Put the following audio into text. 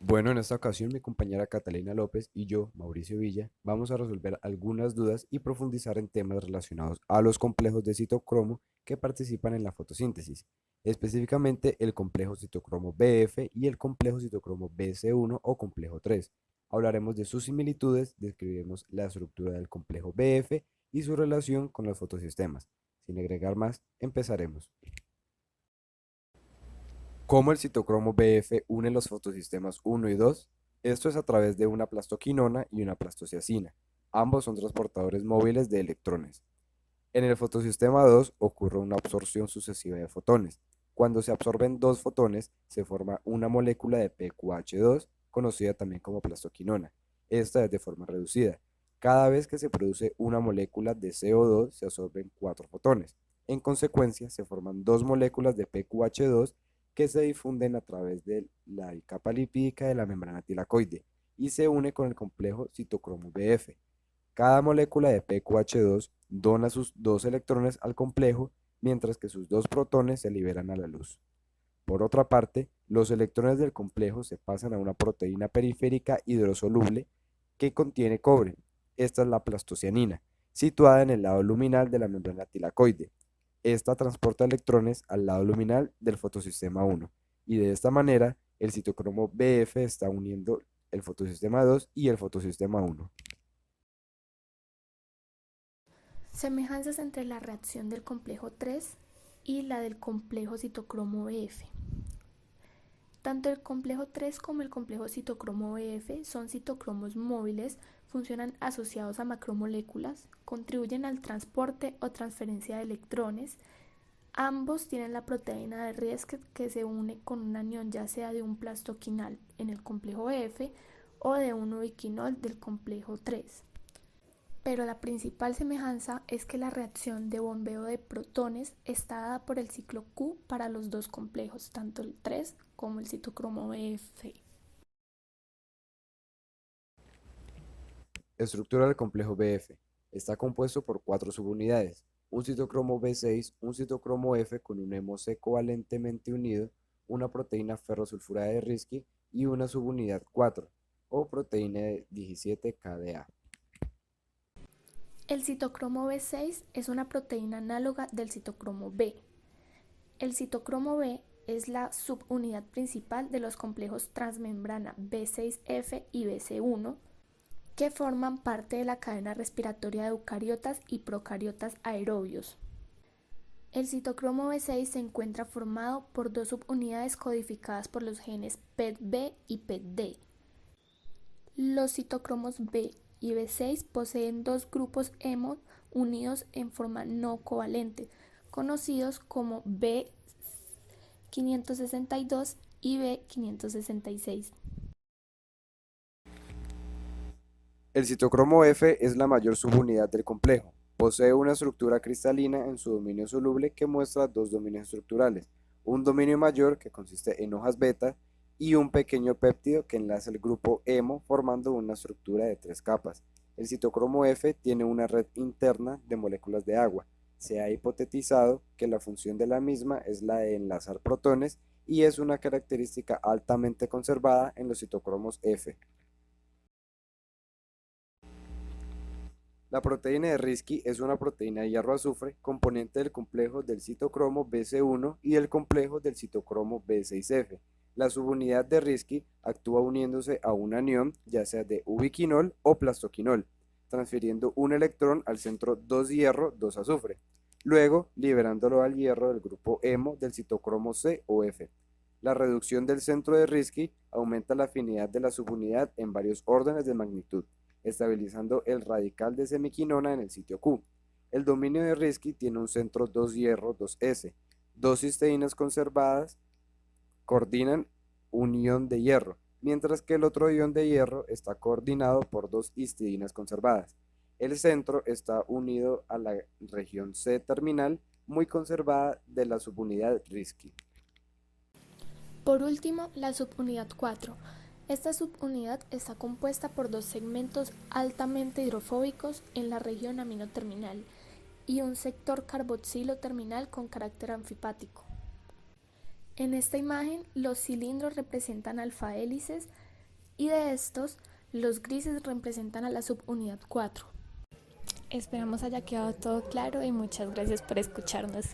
Bueno, en esta ocasión mi compañera Catalina López y yo, Mauricio Villa, vamos a resolver algunas dudas y profundizar en temas relacionados a los complejos de citocromo que participan en la fotosíntesis, específicamente el complejo citocromo BF y el complejo citocromo BC1 o complejo 3. Hablaremos de sus similitudes, describiremos la estructura del complejo BF y su relación con los fotosistemas. Sin agregar más, empezaremos. ¿Cómo el citocromo BF une los fotosistemas 1 y 2? Esto es a través de una plastoquinona y una plastociacina. Ambos son transportadores móviles de electrones. En el fotosistema 2 ocurre una absorción sucesiva de fotones. Cuando se absorben dos fotones, se forma una molécula de PQH2, conocida también como plastoquinona. Esta es de forma reducida. Cada vez que se produce una molécula de CO2, se absorben cuatro fotones. En consecuencia, se forman dos moléculas de PQH2 que se difunden a través de la capa lipídica de la membrana tilacoide y se une con el complejo citocromo BF. Cada molécula de PQH2 dona sus dos electrones al complejo, mientras que sus dos protones se liberan a la luz. Por otra parte, los electrones del complejo se pasan a una proteína periférica hidrosoluble que contiene cobre. Esta es la plastocianina, situada en el lado luminal de la membrana tilacoide. Esta transporta electrones al lado luminal del fotosistema 1 y de esta manera el citocromo BF está uniendo el fotosistema 2 y el fotosistema 1. Semejanzas entre la reacción del complejo 3 y la del complejo citocromo BF. Tanto el complejo 3 como el complejo citocromo BF son citocromos móviles, funcionan asociados a macromoléculas, contribuyen al transporte o transferencia de electrones. Ambos tienen la proteína de Riesket que se une con un anión ya sea de un plastoquinal en el complejo BF o de un ubiquinol del complejo 3. Pero la principal semejanza es que la reacción de bombeo de protones está dada por el ciclo Q para los dos complejos, tanto el 3 como el citocromo BF. Estructura del complejo BF. Está compuesto por cuatro subunidades: un citocromo B6, un citocromo F con un hemo C covalentemente unido, una proteína ferrosulfurada de Risky y una subunidad 4 o proteína de 17-KDA. El citocromo B6 es una proteína análoga del citocromo B. El citocromo B es la subunidad principal de los complejos transmembrana B6F y BC1, que forman parte de la cadena respiratoria de eucariotas y procariotas aerobios. El citocromo B6 se encuentra formado por dos subunidades codificadas por los genes PET-B y PET-D. Los citocromos B y B6 poseen dos grupos hemo unidos en forma no covalente, conocidos como B562 y B566. El citocromo F es la mayor subunidad del complejo. Posee una estructura cristalina en su dominio soluble que muestra dos dominios estructurales: un dominio mayor que consiste en hojas beta y un pequeño péptido que enlaza el grupo hemo formando una estructura de tres capas. El citocromo F tiene una red interna de moléculas de agua. Se ha hipotetizado que la función de la misma es la de enlazar protones y es una característica altamente conservada en los citocromos F. La proteína de Risky es una proteína de hierro-azufre, componente del complejo del citocromo BC1 y del complejo del citocromo B6F. La subunidad de Risky actúa uniéndose a un anión, ya sea de ubiquinol o plastoquinol, transfiriendo un electrón al centro 2 hierro, 2 azufre, luego liberándolo al hierro del grupo hemo del citocromo C o F. La reducción del centro de Risky aumenta la afinidad de la subunidad en varios órdenes de magnitud, estabilizando el radical de semiquinona en el sitio Q. El dominio de Risky tiene un centro 2 hierro, 2S. Dos cisteínas conservadas coordinan un ion de hierro, mientras que el otro ion de hierro está coordinado por dos histidinas conservadas. El centro está unido a la región C terminal, muy conservada de la subunidad Risky. Por último, la subunidad 4. Esta subunidad está compuesta por dos segmentos altamente hidrofóbicos en la región amino terminal y un sector carboxilo terminal con carácter anfipático. En esta imagen, los cilindros representan alfa hélices, y de estos, los grises representan a la subunidad 4. Esperamos haya quedado todo claro y muchas gracias por escucharnos.